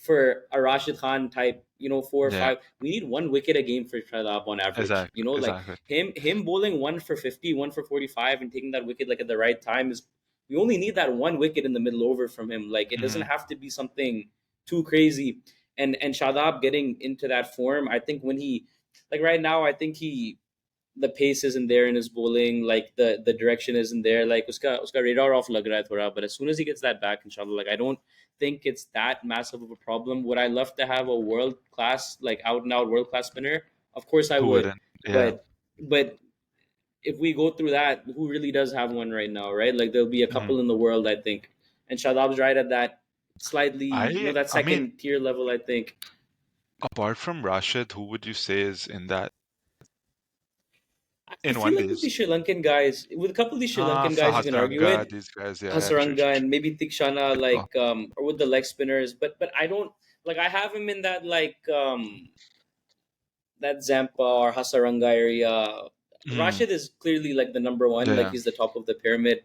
Speaker 2: for a Rashid Khan type, 4 or 5.
Speaker 1: Yeah.
Speaker 2: We need one wicket a game for Shadab on average.
Speaker 1: Exactly.
Speaker 2: Like
Speaker 1: Exactly.
Speaker 2: him bowling 1 for 50, 1 for 45, and taking that wicket like at the right time is. We only need that one wicket in the middle over from him. Like it doesn't
Speaker 1: Hmm.
Speaker 2: have to be something too crazy. And Shadab getting into that form, I think when he, like right now, I think the pace isn't there in his bowling, like the direction isn't there, like uska radar off lag raha hai thoda. But as soon as he gets that back, inshallah, like I don't think it's that massive of a problem. Would I love to have a world class, like out and out world class spinner? Of course I
Speaker 1: Who
Speaker 2: would.
Speaker 1: wouldn't? Yeah.
Speaker 2: But if we go through that, who really does have one right now, right? Like there'll be a
Speaker 1: Hmm.
Speaker 2: couple in the world, I think. And Shadab's right at that slightly, that
Speaker 1: I mean,
Speaker 2: second tier level, I think.
Speaker 1: apart from Rashid, who would you say is in that
Speaker 2: I
Speaker 1: in
Speaker 2: feel
Speaker 1: one
Speaker 2: like with
Speaker 1: days?
Speaker 2: these Sri Lankan guys, with a couple of these Sri Lankan
Speaker 1: For
Speaker 2: guys, you can argue
Speaker 1: Hasranga,
Speaker 2: it.
Speaker 1: these guys, yeah, true, true,
Speaker 2: Hasaranga
Speaker 1: true.
Speaker 2: and maybe Tikshana,
Speaker 1: Good call.
Speaker 2: like or with the leg spinners, but I don't like. I have him in that like that Zampa or Hasaranga area.
Speaker 1: Hmm.
Speaker 2: Rashid is clearly like the number one, like
Speaker 1: Yeah,
Speaker 2: he's the top of the pyramid.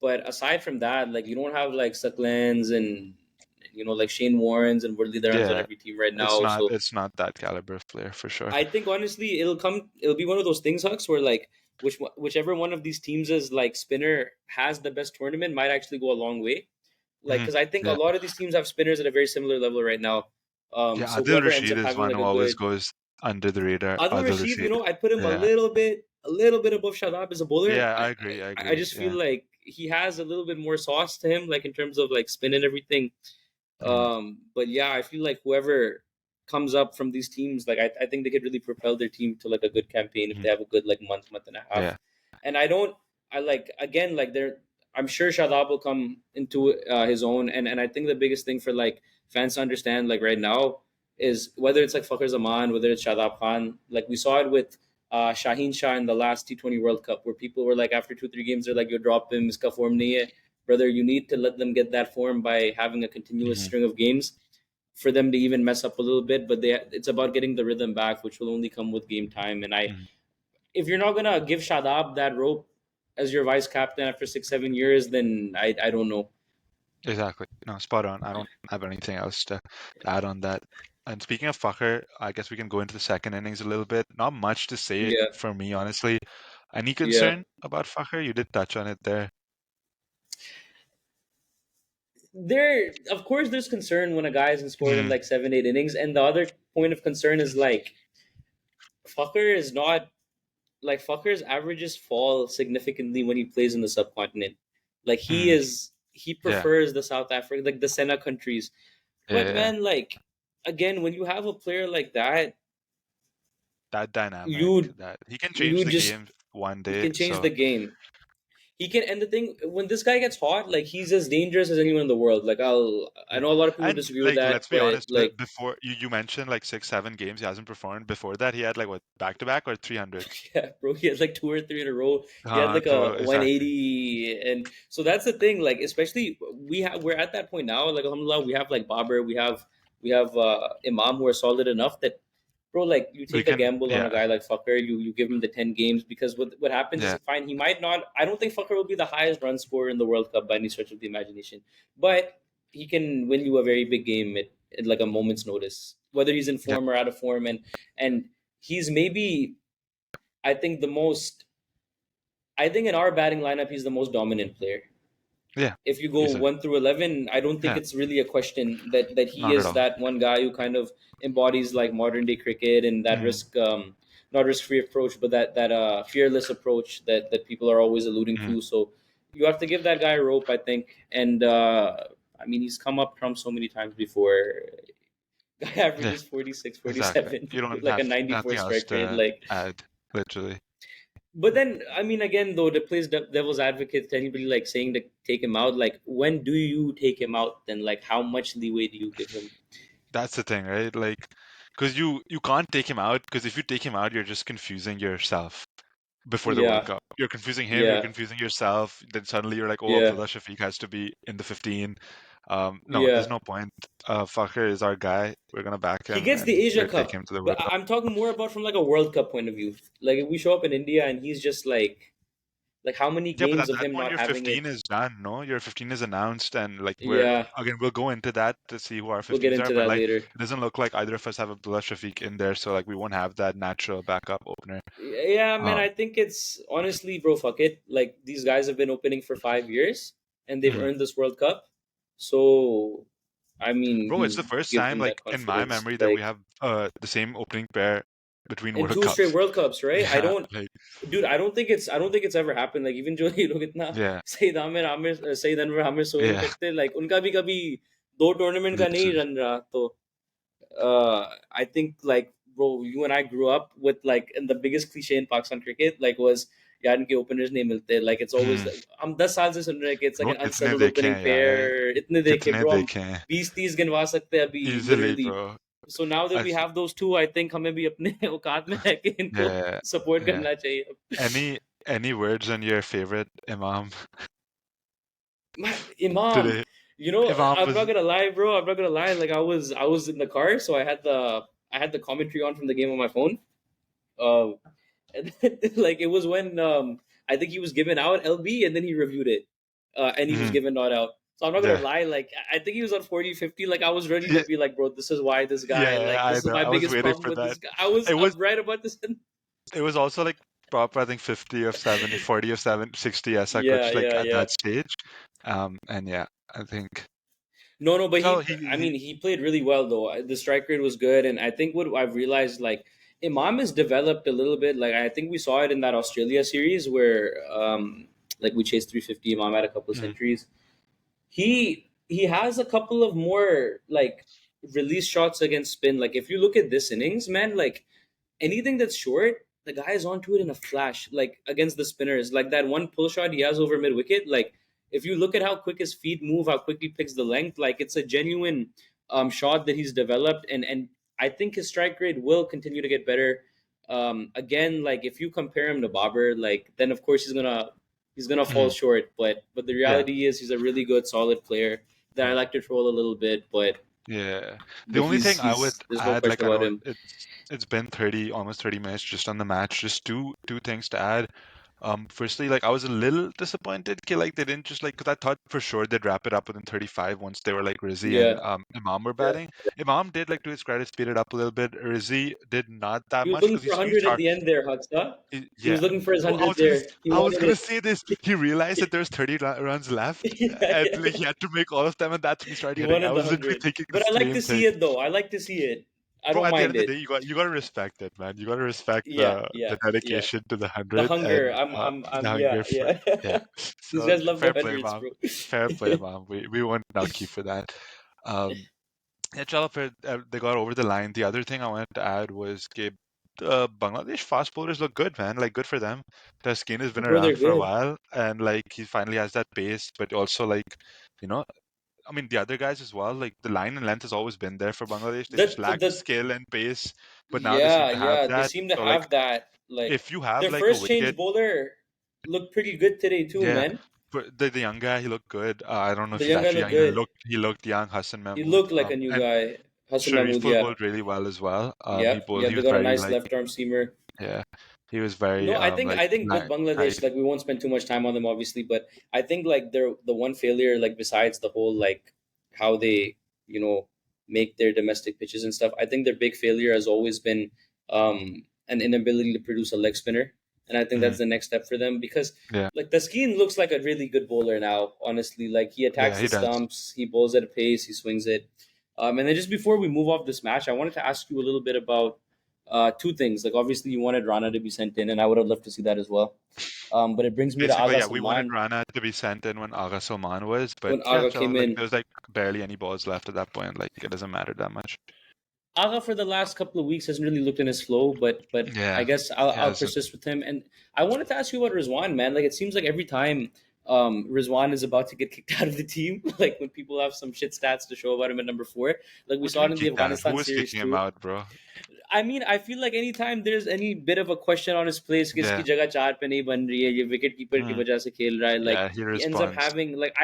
Speaker 2: But aside from that, like you don't have like Sucklands and like Shane Warrens and Woodley that runs on
Speaker 1: yeah.
Speaker 2: every team right now. So
Speaker 1: It's not that caliber of player for sure.
Speaker 2: I think honestly, it'll be one of those things, Hux, where like whichever one of these teams is like spinner has the best tournament might actually go a long way. Like
Speaker 1: Hmm.
Speaker 2: because I think a
Speaker 1: Yeah,
Speaker 2: lot of these teams have spinners at a very similar level right now.
Speaker 1: yeah.
Speaker 2: So
Speaker 1: Adil
Speaker 2: whoever ends
Speaker 1: Rashid
Speaker 2: up
Speaker 1: is
Speaker 2: having
Speaker 1: one
Speaker 2: like
Speaker 1: who
Speaker 2: a
Speaker 1: always
Speaker 2: good
Speaker 1: goes under the radar.
Speaker 2: Adil
Speaker 1: Adil
Speaker 2: Rashid,
Speaker 1: Rashid.
Speaker 2: I'd put him
Speaker 1: Yeah,
Speaker 2: a little bit above Shadab as a bowler.
Speaker 1: yeah.
Speaker 2: I,
Speaker 1: I agree. I
Speaker 2: I
Speaker 1: agree.
Speaker 2: just feel
Speaker 1: Yeah.
Speaker 2: like he has a little bit more sauce to him, like in terms of like spin and everything.
Speaker 1: Hmm.
Speaker 2: But yeah, I feel like whoever comes up from these teams, like I think they could really propel their team to like a good campaign if
Speaker 1: Hmm.
Speaker 2: they have a good like month and a half.
Speaker 1: Yeah.
Speaker 2: And I like again like they're. I'm sure Shadab will come into his own, and I think the biggest thing for like fans to understand like right now is whether it's like Fakhr Zaman, whether it's Shadab Khan, like we saw it with Shaheen Shah in the last T20 World Cup, where people were like after 2 3 games they're like you drop him, iska form nahi hai. Brother, you need to let them get that form by having a continuous
Speaker 1: Hmm.
Speaker 2: string of games for them to even mess up a little bit. But it's about getting the rhythm back, which will only come with game time. And
Speaker 1: Hmm.
Speaker 2: if you're not gonna give Shadab that rope as your vice captain after 6 7 years, then I don't know.
Speaker 1: Exactly. No, spot on. I don't have anything else to add on that. And speaking of Fakhr, I guess we can go into the second innings a little bit. Not much to say
Speaker 2: Yeah,
Speaker 1: for me, honestly. Any
Speaker 2: yeah.
Speaker 1: concern about Fakhr? You did touch on it there.
Speaker 2: Of course, there's concern when a guy hasn't scored in
Speaker 1: Mm,
Speaker 2: like 7, 8 innings, and the other point of concern is like Fucker is not like Fucker's averages fall significantly when he plays in the subcontinent. Like
Speaker 1: mm,
Speaker 2: he
Speaker 1: yeah,
Speaker 2: prefers the South Africa, like the Senna countries.
Speaker 1: yeah,
Speaker 2: But
Speaker 1: yeah.
Speaker 2: man, like again, when you have a player like that,
Speaker 1: That dynamic,
Speaker 2: you
Speaker 1: that he can change
Speaker 2: you
Speaker 1: the
Speaker 2: just
Speaker 1: game one
Speaker 2: he
Speaker 1: day.
Speaker 2: can change
Speaker 1: So,
Speaker 2: the game. He can, and the thing when this guy gets hot, like he's as dangerous as anyone in the world. I
Speaker 1: yeah.
Speaker 2: know a lot of people
Speaker 1: And
Speaker 2: disagree with
Speaker 1: like,
Speaker 2: that,
Speaker 1: let's be
Speaker 2: but
Speaker 1: honest,
Speaker 2: like
Speaker 1: before you mentioned like 6, 7 games he hasn't performed. Before that, he had like what, back to back or 300?
Speaker 2: yeah, bro, he had like 2 or 3 in a row. He had like a
Speaker 1: So exactly.
Speaker 2: 180, and so that's the thing. Like, especially we're at that point now. Like, alhamdulillah, we have like Babar, we have Imam who are solid enough that, bro, like you
Speaker 1: We
Speaker 2: take a
Speaker 1: can,
Speaker 2: gamble on a
Speaker 1: yeah,
Speaker 2: guy like Fucker, you give him the 10 games because what happens is
Speaker 1: yeah,
Speaker 2: fine. He might not. I don't think Fucker will be the highest run scorer in the World Cup by any stretch of the imagination, but he can win you a very big game at like a moment's notice, whether he's in
Speaker 1: yeah,
Speaker 2: form or out of form, and he's maybe I think the most. I think in our batting lineup, he's the most dominant player.
Speaker 1: yeah.
Speaker 2: If you go
Speaker 1: Easily,
Speaker 2: 1 through 11, I don't think
Speaker 1: yeah,
Speaker 2: it's really a question that he
Speaker 1: not at
Speaker 2: is
Speaker 1: all.
Speaker 2: that one guy who kind of embodies like modern day cricket and that
Speaker 1: Mm,
Speaker 2: not risk free approach, but that fearless approach that people are always alluding
Speaker 1: mm,
Speaker 2: to. So you have to give that guy a rope, I think. And I mean, he's come up from so many times before. Guy
Speaker 1: yeah,
Speaker 2: averages 46,
Speaker 1: exactly.
Speaker 2: 47
Speaker 1: You
Speaker 2: with
Speaker 1: don't
Speaker 2: like a
Speaker 1: have
Speaker 2: 94
Speaker 1: nothing else
Speaker 2: strike rate.
Speaker 1: to
Speaker 2: Like
Speaker 1: add, literally.
Speaker 2: but then, I mean, again, though, the plays devil's advocate to anybody like saying to take him out. Like, when do you take him out? Then, like, how much leeway do you give him?
Speaker 1: That's the thing, right? Like, because you can't take him out, because if you take him out, you're just confusing yourself before the World
Speaker 2: Yeah,
Speaker 1: Cup. You're confusing him, you're
Speaker 2: yeah,
Speaker 1: confusing yourself. Then suddenly you're like, oh,
Speaker 2: yeah,
Speaker 1: Abdullah Shafiq has to be in the 15. No, there's
Speaker 2: yeah.
Speaker 1: no point. Fakhr is our guy. We're gonna back
Speaker 2: He
Speaker 1: him
Speaker 2: gets the
Speaker 1: and
Speaker 2: Asia
Speaker 1: we're taking
Speaker 2: Cup,
Speaker 1: him to the
Speaker 2: but
Speaker 1: World Cup.
Speaker 2: I'm talking more about from like a World Cup point of view. Like, if we show up in India and he's just like how many
Speaker 1: Yeah, but
Speaker 2: games
Speaker 1: at
Speaker 2: of
Speaker 1: that
Speaker 2: him
Speaker 1: point,
Speaker 2: not
Speaker 1: your
Speaker 2: having
Speaker 1: 15
Speaker 2: it?
Speaker 1: is done, no? Your 15 is announced, and like
Speaker 2: Yeah,
Speaker 1: we'll go into that to see who our
Speaker 2: we'll get
Speaker 1: 15s are,
Speaker 2: into
Speaker 1: but
Speaker 2: that
Speaker 1: like
Speaker 2: later.
Speaker 1: it doesn't look like either of us have Abdullah Shafiq in there, so like we won't have that natural backup opener.
Speaker 2: Yeah, man,
Speaker 1: Um,
Speaker 2: I think it's honestly, bro, fuck it. Like these guys have been opening for 5 years and they've
Speaker 1: mhm.
Speaker 2: earned this World Cup. So, I mean,
Speaker 1: Bro, it's
Speaker 2: you
Speaker 1: the first
Speaker 2: give
Speaker 1: time,
Speaker 2: them
Speaker 1: like
Speaker 2: that
Speaker 1: in my
Speaker 2: confidence.
Speaker 1: memory, that we
Speaker 2: Like
Speaker 1: have the same opening pair between
Speaker 2: in
Speaker 1: World
Speaker 2: two straight
Speaker 1: Cups.
Speaker 2: World Cups, right? I
Speaker 1: Yeah,
Speaker 2: don't,
Speaker 1: like
Speaker 2: dude. I don't think it's ever happened. Like even जो ये लोग इतना
Speaker 1: yeah,
Speaker 2: Saeed Anwar Aamir Sohail
Speaker 1: yeah,
Speaker 2: करते like उनका भी कभी दो tournament का नहीं
Speaker 1: literally.
Speaker 2: रन रहा तो I think like bro, you and I grew up with like and the biggest cliche in Pakistan cricket like was यार इनके openers नहीं मिलते like it's always
Speaker 1: Hmm.
Speaker 2: हम 10 साल से सुन रहे हैं कि it's like
Speaker 1: Bro,
Speaker 2: an
Speaker 1: कितने
Speaker 2: unsettled
Speaker 1: देखे
Speaker 2: opening
Speaker 1: हैं यार,
Speaker 2: pair इतने देखे
Speaker 1: कितने
Speaker 2: bro हम
Speaker 1: देखे हैं,
Speaker 2: 20-30 गिनवा सकते हैं अभी
Speaker 1: easily,
Speaker 2: literally
Speaker 1: bro.
Speaker 2: so now that
Speaker 1: I
Speaker 2: we
Speaker 1: th
Speaker 2: have those two I think हमें भी अपने औकात में रह के इनको
Speaker 1: Yeah,
Speaker 2: support
Speaker 1: yeah.
Speaker 2: करना चाहिए
Speaker 1: Any words on your favorite Imam
Speaker 2: Imam,
Speaker 1: today?
Speaker 2: you know,
Speaker 1: Imam
Speaker 2: I'm not
Speaker 1: was
Speaker 2: gonna lie, bro. I'm not gonna lie. Like I was in the car, so I had the commentary on from the game on my phone. Uh, and like it was when I think he was given out LB, and then he reviewed it, and he was
Speaker 1: mhm,
Speaker 2: given not out. So I'm not gonna
Speaker 1: yeah.
Speaker 2: lie. Like I think he was on 40-50. Like I was ready to
Speaker 1: Yeah,
Speaker 2: be like, bro, this is why this guy.
Speaker 1: yeah,
Speaker 2: Like
Speaker 1: I
Speaker 2: this is
Speaker 1: know.
Speaker 2: my
Speaker 1: I was
Speaker 2: biggest
Speaker 1: waiting
Speaker 2: problem
Speaker 1: for
Speaker 2: with
Speaker 1: that.
Speaker 2: this guy. I was
Speaker 1: It was
Speaker 2: I'm right about this.
Speaker 1: it was also like proper, I think 50 of 70, 40 of 7, 60 ऐसा
Speaker 2: Yeah,
Speaker 1: कुछ like
Speaker 2: yeah,
Speaker 1: at
Speaker 2: yeah.
Speaker 1: that stage. And yeah, I think
Speaker 2: No, no, but
Speaker 1: so
Speaker 2: I mean, he played really well though. The strike rate was good, and I think what I've realized, like, Imam has developed a little bit. Like, I think we saw it in that Australia series where, like, we chased 350. Imam had a couple of
Speaker 1: mhm,
Speaker 2: centuries. He has a couple of more like release shots against spin. Like, if you look at this innings, man, like anything that's short, the guy is onto it in a flash, like against the spinners. Like that one pull shot he has over mid wicket. Like if you look at how quick his feet move, how quick he picks the length, like it's a genuine shot that he's developed, and I think his strike rate will continue to get better. Again, like if you compare him to Babar, like then of course he's gonna fall
Speaker 1: mhm,
Speaker 2: short. But the
Speaker 1: yeah,
Speaker 2: reality is he's a really good, solid player that I
Speaker 1: yeah,
Speaker 2: like to troll a little bit.
Speaker 1: yeah. The
Speaker 2: But
Speaker 1: only thing I would
Speaker 2: he's there's no
Speaker 1: add, like
Speaker 2: question
Speaker 1: I
Speaker 2: about
Speaker 1: know
Speaker 2: him.
Speaker 1: it's been 30, almost 30 minutes just on the match. Just two things to add. Firstly, like I was a little disappointed. Okay, like they didn't just like because I thought for sure they'd wrap it up within 35 once they were like Rizzi and
Speaker 2: Yeah,
Speaker 1: Imam were
Speaker 2: yeah.
Speaker 1: batting. Imam did like to his credit speed it up a little bit. Rizzi did not that
Speaker 2: He was
Speaker 1: much
Speaker 2: looking
Speaker 1: because
Speaker 2: for
Speaker 1: he
Speaker 2: 100 at
Speaker 1: start
Speaker 2: the end there, Haksa. He was
Speaker 1: yeah.
Speaker 2: looking for his
Speaker 1: Well,
Speaker 2: 100 there. He
Speaker 1: I was
Speaker 2: wanted
Speaker 1: gonna
Speaker 2: it.
Speaker 1: say this. He realized that there's 30 runs left,
Speaker 2: Yeah,
Speaker 1: and like
Speaker 2: yeah.
Speaker 1: he had to make all of them, and that's when he started
Speaker 2: He
Speaker 1: hitting. I
Speaker 2: wanted the
Speaker 1: was literally
Speaker 2: 100.
Speaker 1: thinking the
Speaker 2: But I like
Speaker 1: same
Speaker 2: to
Speaker 1: thing.
Speaker 2: see it though. I like to see it. I
Speaker 1: Bro,
Speaker 2: don't
Speaker 1: at the end
Speaker 2: mind
Speaker 1: of the
Speaker 2: it.
Speaker 1: day, you gotta respect it, man. You gotta respect
Speaker 2: Yeah,
Speaker 1: the
Speaker 2: yeah, yeah.
Speaker 1: dedication to the
Speaker 2: The
Speaker 1: 100
Speaker 2: hunger.
Speaker 1: and
Speaker 2: I'm
Speaker 1: the
Speaker 2: yeah,
Speaker 1: hunger for
Speaker 2: yeah.
Speaker 1: yeah.
Speaker 2: These
Speaker 1: So
Speaker 2: guys love the
Speaker 1: fair play,
Speaker 2: hundreds,
Speaker 1: mom.
Speaker 2: bro.
Speaker 1: Fair play, mom. We won't knock you for that. Um, yeah, chalo, they got over the line. The other thing I wanted to add was Bangladesh fast bowlers look good, man. Like good for them. Taskin has been
Speaker 2: Bro, they're
Speaker 1: around for a
Speaker 2: good.
Speaker 1: while, and like he finally has that pace, but also like you know I mean, the other guys as well, like the line and length has always been there for Bangladesh. They just lacked
Speaker 2: The
Speaker 1: skill and pace, but now they seem
Speaker 2: Yeah,
Speaker 1: to have
Speaker 2: yeah. They
Speaker 1: that.
Speaker 2: seem to
Speaker 1: So, like,
Speaker 2: have that. Like
Speaker 1: if you have
Speaker 2: their
Speaker 1: like a
Speaker 2: first change
Speaker 1: wicket,
Speaker 2: bowler looked pretty good today too,
Speaker 1: yeah,
Speaker 2: man.
Speaker 1: but the young guy, he looked good. I don't know if
Speaker 2: The
Speaker 1: he's
Speaker 2: young guy
Speaker 1: actually
Speaker 2: looked
Speaker 1: young.
Speaker 2: good.
Speaker 1: He looked young, Hassan
Speaker 2: He
Speaker 1: Mahmood.
Speaker 2: looked like a new
Speaker 1: And
Speaker 2: guy. Hassan Mahmood,
Speaker 1: Shariful
Speaker 2: yeah.
Speaker 1: bowled really well as well.
Speaker 2: Yep,
Speaker 1: He
Speaker 2: yep. They
Speaker 1: was
Speaker 2: got a
Speaker 1: very
Speaker 2: nice
Speaker 1: like,
Speaker 2: left arm seamer.
Speaker 1: yeah, he was very
Speaker 2: No,
Speaker 1: like
Speaker 2: I think with
Speaker 1: tight.
Speaker 2: Bangladesh, like we won't spend too much time on them, obviously, but I think like they're the one failure, like besides the whole like how they you know make their domestic pitches and stuff. I think their big failure has always been an inability to produce a leg spinner, and I think
Speaker 1: Mhm.
Speaker 2: that's the next step for them because
Speaker 1: Yeah,
Speaker 2: like Taskeen looks like a really good bowler now. Honestly, like he
Speaker 1: yeah,
Speaker 2: attacks the
Speaker 1: he does.
Speaker 2: stumps, he bowls at a pace, he swings it. And then just before we move off this match, I wanted to ask you a little bit about two things. Like obviously you wanted Rana to be sent in, and I would have loved to see that as well. But it brings me to
Speaker 1: Basically,
Speaker 2: Aga
Speaker 1: yeah, we wanted
Speaker 2: Salman
Speaker 1: Rana to be sent in when Aga Salman was, but
Speaker 2: when
Speaker 1: yeah,
Speaker 2: Aga
Speaker 1: so
Speaker 2: came
Speaker 1: like
Speaker 2: in.
Speaker 1: there was like barely any balls left at that point. Like it doesn't matter that much.
Speaker 2: Aga for the last couple of weeks hasn't really looked in his flow, but I
Speaker 1: Yeah,
Speaker 2: guess
Speaker 1: he
Speaker 2: I'll
Speaker 1: hasn't.
Speaker 2: persist with him. And I wanted to ask you about Rizwan, man. Like it seems like every time Rizwan is about to get kicked out of the team, like when people have some shit stats to show about him at number four, like we
Speaker 1: What do you
Speaker 2: saw it
Speaker 1: mean
Speaker 2: in the
Speaker 1: kicked out? Who
Speaker 2: Afghanistan
Speaker 1: was
Speaker 2: series
Speaker 1: kicking him
Speaker 2: too.
Speaker 1: out, bro?
Speaker 2: I mean, I feel like anytime there's any bit of a question on his place, किसकी
Speaker 1: Yeah,
Speaker 2: जगह चार पे नहीं बन रही है, ये wicket keeper की
Speaker 1: mm,
Speaker 2: वजह से खेल रहा है, like
Speaker 1: yeah, he
Speaker 2: he ends up
Speaker 1: responds.
Speaker 2: having like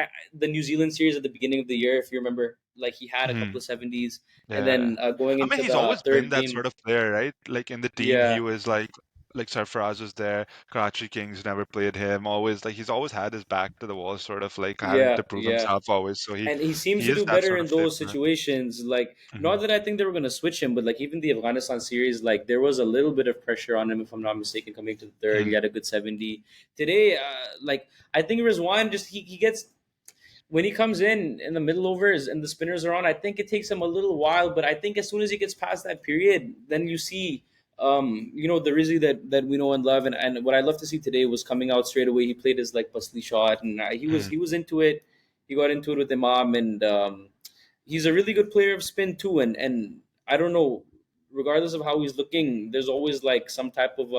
Speaker 2: the New Zealand series at the beginning of the year, if you remember, like he had a couple
Speaker 1: Mm,
Speaker 2: of seventies, and then
Speaker 1: yeah,
Speaker 2: going
Speaker 1: I mean
Speaker 2: into
Speaker 1: he's
Speaker 2: the
Speaker 1: always been
Speaker 2: third
Speaker 1: that
Speaker 2: game,
Speaker 1: sort of player, right? Like in the team, he
Speaker 2: yeah,
Speaker 1: was like Sarfaraz was there. Karachi Kings never played him. Always like he's always had his back to the wall, sort of like having
Speaker 2: yeah,
Speaker 1: to prove
Speaker 2: yeah.
Speaker 1: himself always. So
Speaker 2: And he seems
Speaker 1: he
Speaker 2: to
Speaker 1: is
Speaker 2: do
Speaker 1: that
Speaker 2: better
Speaker 1: sort of
Speaker 2: in those
Speaker 1: player.
Speaker 2: situations. Like,
Speaker 1: Hmm.
Speaker 2: not that I think they were going to switch him, but like even the Afghanistan series, like there was a little bit of pressure on him, if I'm not mistaken, coming to the third. He
Speaker 1: Hmm.
Speaker 2: had a good 70 today. Like I think Rizwan just he gets when he comes in the middle overs and the spinners are on. I think it takes him a little while, but I think as soon as he gets past that period, then you see. The Rizzi that we know and love, and what I love to see today was coming out straight away. He played his like Pasli shot, and
Speaker 1: Hmm.
Speaker 2: he was into it. He got into it with Imam, and he's a really good player of spin too. And I don't know, regardless of how he's looking, there's always like some type of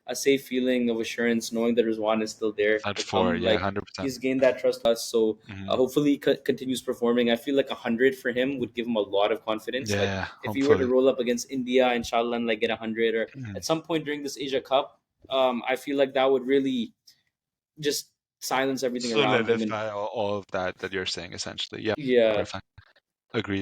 Speaker 2: a safe feeling of assurance knowing that Rizwan is still there
Speaker 1: At
Speaker 2: to
Speaker 1: four,
Speaker 2: come.
Speaker 1: yeah,
Speaker 2: Like
Speaker 1: 100%.
Speaker 2: he's gained that trust us, so
Speaker 1: Hmm.
Speaker 2: hopefully he continues performing. I feel like 100 for him would give him a lot of confidence. Like
Speaker 1: Yeah,
Speaker 2: if he were to
Speaker 1: hopefully.
Speaker 2: roll up against India, inshallah, and like get 100, or
Speaker 1: Hmm.
Speaker 2: at some point during this Asia Cup, I feel like that would really just silence everything around him. And
Speaker 1: Solidify all of that you're saying essentially. Yeah,
Speaker 2: yeah,
Speaker 1: perfect. Agreed.